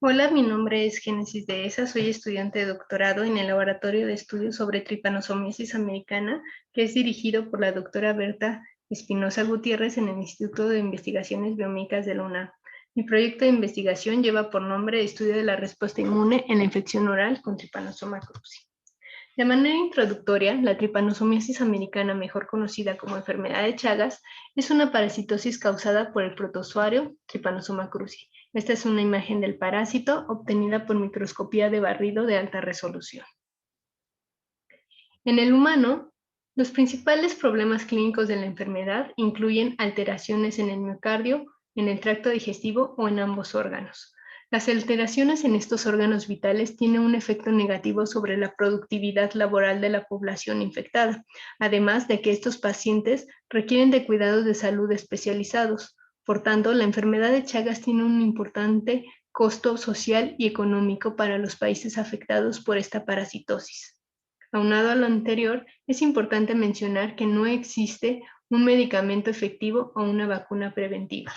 Hola, mi nombre es Génesis Dehesa, soy estudiante de doctorado en el Laboratorio de Estudios sobre Trypanosomiasis americana, que es dirigido por la doctora Berta Espinosa Gutiérrez en el Instituto de Investigaciones Biomédicas de la UNAM. Mi proyecto de investigación lleva por nombre Estudio de la respuesta inmune en la infección oral con Trypanosoma cruzi. De manera introductoria, la tripanosomiasis americana, mejor conocida como enfermedad de Chagas, es una parasitosis causada por el protozoario Trypanosoma cruzi. Esta es una imagen del parásito obtenida por microscopía de barrido de alta resolución. En el humano, los principales problemas clínicos de la enfermedad incluyen alteraciones en el miocardio, en el tracto digestivo o en ambos órganos. Las alteraciones en estos órganos vitales tienen un efecto negativo sobre la productividad laboral de la población infectada, además de que estos pacientes requieren de cuidados de salud especializados. Por tanto, la enfermedad de Chagas tiene un importante costo social y económico para los países afectados por esta parasitosis. Aunado a lo anterior, es importante mencionar que no existe un medicamento efectivo o una vacuna preventiva.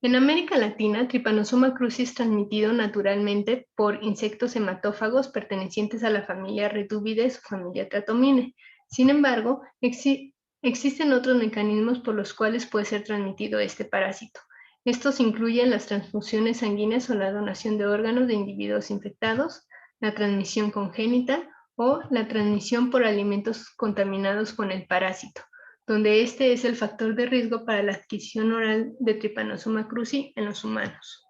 En América Latina, Trypanosoma cruzi es transmitido naturalmente por insectos hematófagos pertenecientes a la familia Reduvides o familia Tratomine. Sin embargo, existen otros mecanismos por los cuales puede ser transmitido este parásito. Estos incluyen las transfusiones sanguíneas o la donación de órganos de individuos infectados, la transmisión congénita o la transmisión por alimentos contaminados con el parásito, donde este es el factor de riesgo para la adquisición oral de Trypanosoma cruzi en los humanos.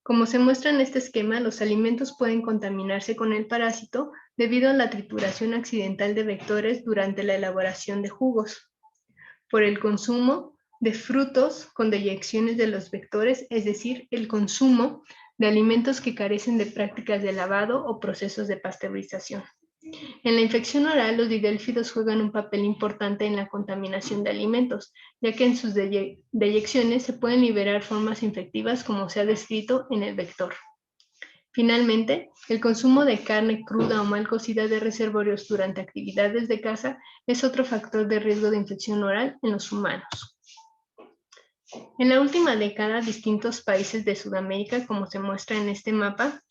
Como se muestra en este esquema, los alimentos pueden contaminarse con el parásito debido a la trituración accidental de vectores durante la elaboración de jugos, por el consumo de frutos con deyecciones de los vectores, es decir, el consumo de alimentos que carecen de prácticas de lavado o procesos de pasteurización. En la infección oral, los didélfidos juegan un papel importante en la contaminación de alimentos, ya que en sus deyecciones se pueden liberar formas infectivas como se ha descrito en el vector. Finalmente, el consumo de carne cruda o mal cocida de reservorios durante actividades de caza es otro factor de riesgo de infección oral en los humanos. En la última década, distintos países de Sudamérica, como se muestra en este mapa,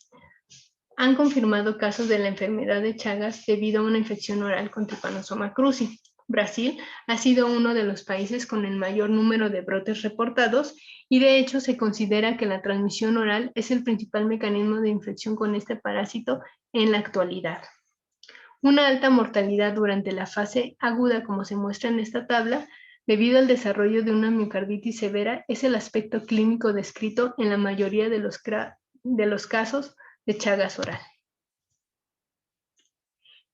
han confirmado casos de la enfermedad de Chagas debido a una infección oral con Trypanosoma cruzi. Brasil ha sido uno de los países con el mayor número de brotes reportados y de hecho se considera que la transmisión oral es el principal mecanismo de infección con este parásito en la actualidad. Una alta mortalidad durante la fase aguda, como se muestra en esta tabla, debido al desarrollo de una miocarditis severa, es el aspecto clínico descrito en la mayoría de los casos de Chagas oral.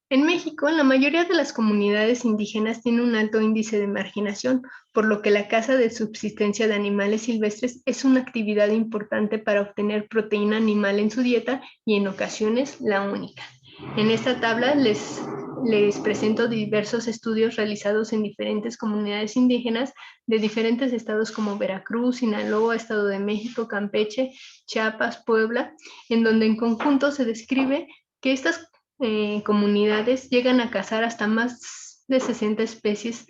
En México, la mayoría de las comunidades indígenas tienen un alto índice de marginación, por lo que la caza de subsistencia de animales silvestres es una actividad importante para obtener proteína animal en su dieta y en ocasiones la única. En esta tabla les presento diversos estudios realizados en diferentes comunidades indígenas de diferentes estados como Veracruz, Sinaloa, Estado de México, Campeche, Chiapas, Puebla, en donde en conjunto se describe que estas comunidades llegan a cazar hasta más de 60 especies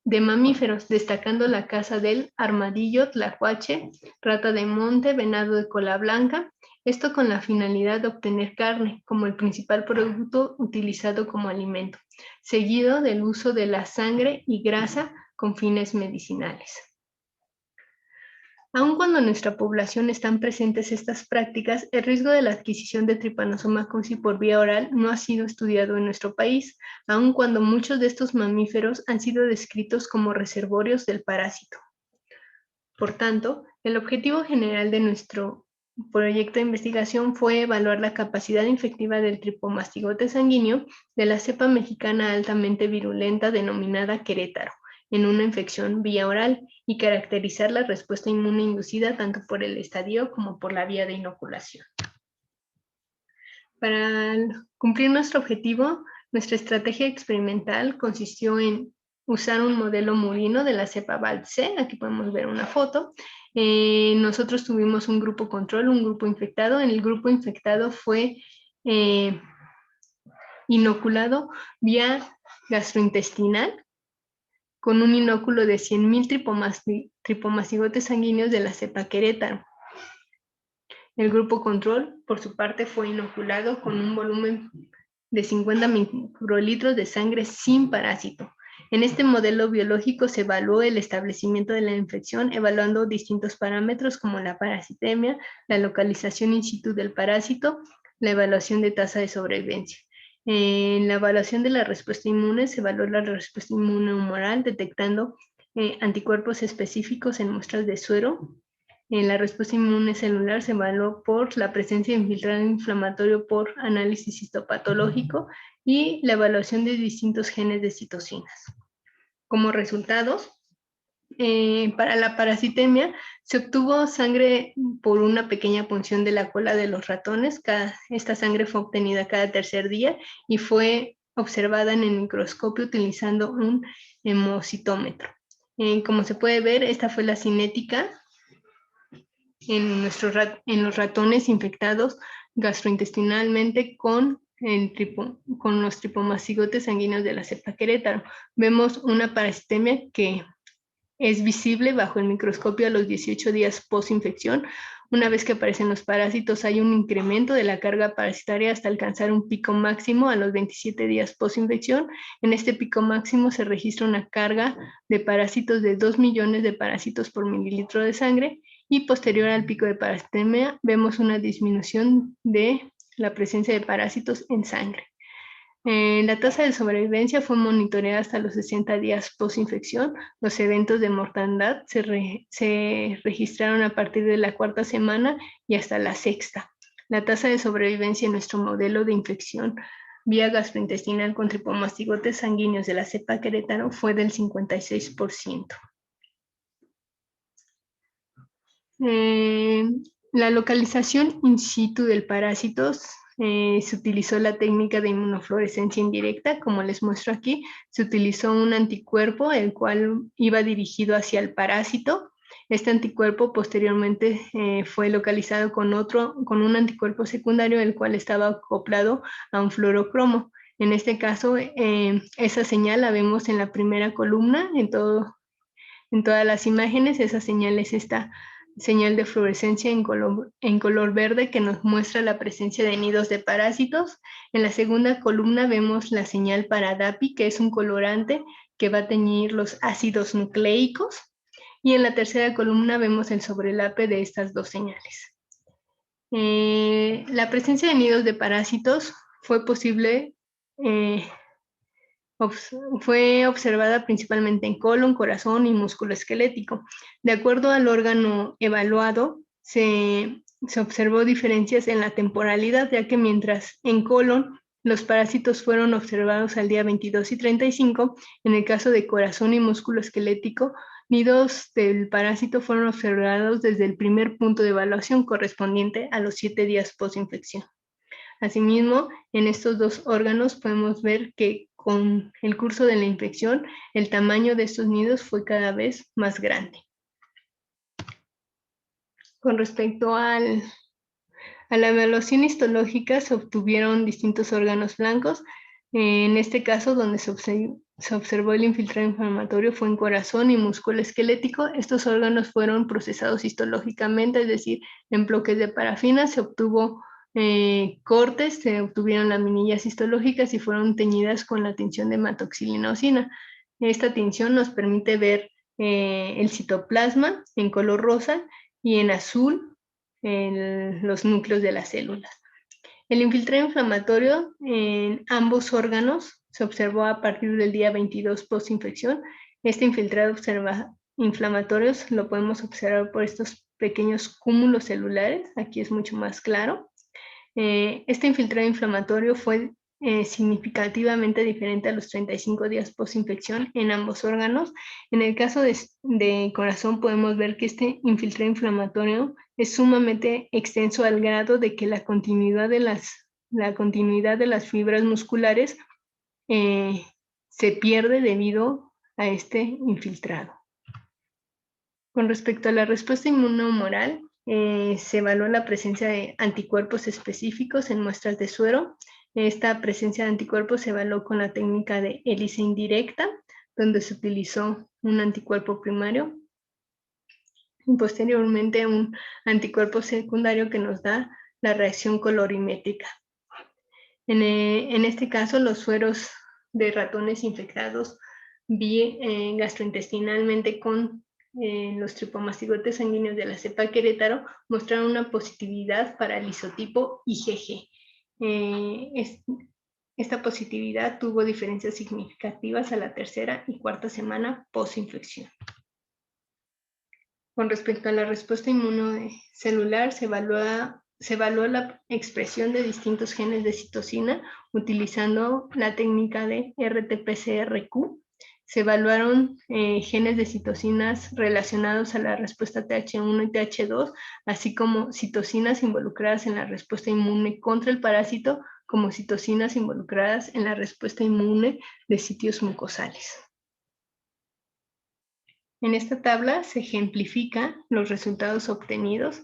de mamíferos, destacando la caza del armadillo, tlacuache, rata de monte, venado de cola blanca, esto con la finalidad de obtener carne como el principal producto utilizado como alimento, seguido del uso de la sangre y grasa con fines medicinales. Aun cuando en nuestra población están presentes estas prácticas, el riesgo de la adquisición de Trypanosoma cruzi por vía oral no ha sido estudiado en nuestro país, aun cuando muchos de estos mamíferos han sido descritos como reservorios del parásito. Por tanto, el objetivo general de nuestro proyecto de investigación fue evaluar la capacidad infectiva del tripomastigote sanguíneo de la cepa mexicana altamente virulenta denominada Querétaro, en una infección vía oral y caracterizar la respuesta inmune inducida tanto por el estadio como por la vía de inoculación. Para cumplir nuestro objetivo, nuestra estrategia experimental consistió en usar un modelo murino de la cepa Val-C, aquí podemos ver una foto. Nosotros tuvimos un grupo control, un grupo infectado. En el grupo infectado fue inoculado vía gastrointestinal con un inóculo de 100.000 tripomacigotes sanguíneos de la cepa Querétaro. El grupo control, por su parte, fue inoculado con un volumen de 50 microlitros de sangre sin parásito. En este modelo biológico se evaluó el establecimiento de la infección, evaluando distintos parámetros como la parasitemia, la localización in situ del parásito, la evaluación de tasa de sobrevivencia. En la evaluación de la respuesta inmune se evaluó la respuesta inmune humoral, detectando anticuerpos específicos en muestras de suero. En la respuesta inmune celular se evaluó por la presencia de infiltrado inflamatorio por análisis histopatológico y la evaluación de distintos genes de citocinas. Como resultados, para la parasitemia se obtuvo sangre por una pequeña punción de la cola de los ratones. Esta sangre fue obtenida cada tercer día y fue observada en el microscopio utilizando un hemocitómetro. Como se puede ver, esta fue la cinética en los ratones infectados gastrointestinalmente con los tripomacigotes sanguíneos de la cepa Querétaro. Vemos una parasitemia que es visible bajo el microscopio a los 18 días post-infección. Una vez que aparecen los parásitos, hay un incremento de la carga parasitaria hasta alcanzar un pico máximo a los 27 días post-infección. En este pico máximo se registra una carga de parásitos de 2 millones de parásitos por mililitro de sangre, y posterior al pico de parasitemia vemos una disminución de la presencia de parásitos en sangre. La tasa de sobrevivencia fue monitoreada hasta los 60 días post-infección. Los eventos de mortandad se registraron a partir de la cuarta semana y hasta la sexta. La tasa de sobrevivencia en nuestro modelo de infección vía gastrointestinal con tripomacigotes sanguíneos de la cepa Querétaro fue del 56%. La localización in situ del parásito, se utilizó la técnica de inmunofluorescencia indirecta. Como les muestro aquí, se utilizó un anticuerpo el cual iba dirigido hacia el parásito. Este anticuerpo posteriormente fue localizado con un anticuerpo secundario el cual estaba acoplado a un fluorocromo. En este caso, esa señal la vemos en la primera columna, en todas las imágenes. Esa señal es esta señal de fluorescencia en color verde que nos muestra la presencia de nidos de parásitos. En la segunda columna vemos la señal para DAPI, que es un colorante que va a teñir los ácidos nucleicos. Y en la tercera columna vemos el sobrelape de estas dos señales. La presencia de nidos de parásitos fue posible, fue observada principalmente en colon, corazón y músculo esquelético. De acuerdo al órgano evaluado, se observó diferencias en la temporalidad, ya que mientras en colon los parásitos fueron observados al día 22 y 35, en el caso de corazón y músculo esquelético, nidos del parásito fueron observados desde el primer punto de evaluación correspondiente a los 7 días post-infección. Asimismo, en estos dos órganos podemos ver que con el curso de la infección, el tamaño de estos nidos fue cada vez más grande. Con respecto a la evaluación histológica, se obtuvieron distintos órganos blancos. En este caso, donde se observó el infiltrado inflamatorio fue en corazón y músculo esquelético. Estos órganos fueron procesados histológicamente, es decir, en bloques de parafina se obtuvo cortes, se obtuvieron laminillas histológicas y fueron teñidas con la tinción de hematoxilinosina. Esta tinción nos permite ver el citoplasma en color rosa y en azul los núcleos de las células. El infiltrado inflamatorio en ambos órganos se observó a partir del día 22 post-infección. Este infiltrado inflamatorio lo podemos observar por estos pequeños cúmulos celulares. Aquí es mucho más claro. Este infiltrado inflamatorio fue significativamente diferente a los 35 días post-infección en ambos órganos. En el caso de corazón podemos ver que este infiltrado inflamatorio es sumamente extenso al grado de que la continuidad de las fibras musculares se pierde debido a este infiltrado. Con respecto a la respuesta inmunohumoral, se evaluó la presencia de anticuerpos específicos en muestras de suero. Esta presencia de anticuerpos se evaluó con la técnica de hélice indirecta. donde se utilizó un anticuerpo primario y posteriormente un anticuerpo secundario que nos da la reacción colorimétrica. En este caso, los sueros de ratones infectados gastrointestinalmente con los tripomastigotes sanguíneos de la cepa Querétaro mostraron una positividad para el isotipo IgG. Esta positividad tuvo diferencias significativas a la tercera y cuarta semana posinfección. Con respecto a la respuesta inmunocelular, se evaluó la expresión de distintos genes de citocina utilizando la técnica de RT-PCR-Q. Se evaluaron genes de citocinas relacionados a la respuesta TH1 y TH2, así como citocinas involucradas en la respuesta inmune contra el parásito, como citocinas involucradas en la respuesta inmune de sitios mucosales. En esta tabla se ejemplifica los resultados obtenidos,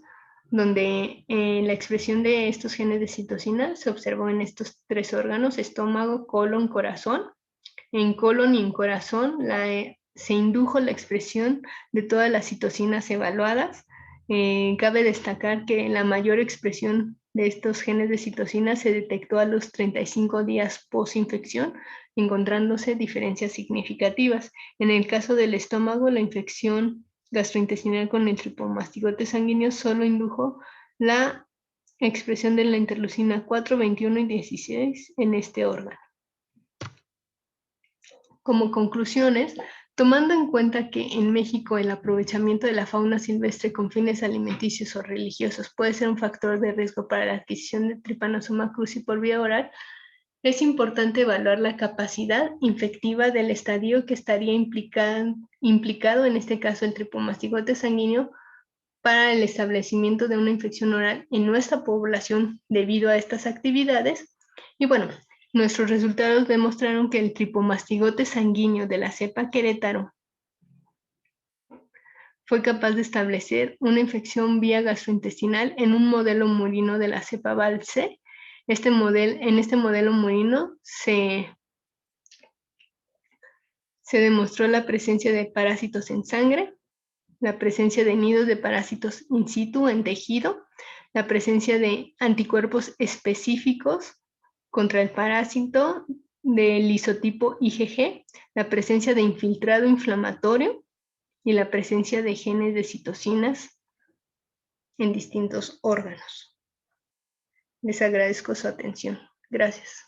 donde la expresión de estos genes de citocina se observó en estos tres órganos: estómago, colon, corazón. En colon y en corazón se indujo la expresión de todas las citocinas evaluadas. Cabe destacar que la mayor expresión de estos genes de citocina se detectó a los 35 días post-infección, encontrándose diferencias significativas. En el caso del estómago, la infección gastrointestinal con el tripomastigote sanguíneo solo indujo la expresión de la interleucina 4, 21 y 16 en este órgano. Como conclusiones, tomando en cuenta que en México el aprovechamiento de la fauna silvestre con fines alimenticios o religiosos puede ser un factor de riesgo para la adquisición de Trypanosoma cruzi por vía oral, es importante evaluar la capacidad infectiva del estadio que estaría implicado, en este caso el tripomastigote sanguíneo, para el establecimiento de una infección oral en nuestra población debido a estas actividades. Y bueno, nuestros resultados demostraron que el tripomastigote sanguíneo de la cepa Querétaro fue capaz de establecer una infección vía gastrointestinal en un modelo murino de la cepa Val-C. En este modelo murino se demostró la presencia de parásitos en sangre, la presencia de nidos de parásitos in situ en tejido, la presencia de anticuerpos específicos contra el parásito del isotipo IgG, la presencia de infiltrado inflamatorio y la presencia de genes de citocinas en distintos órganos. Les agradezco su atención. Gracias.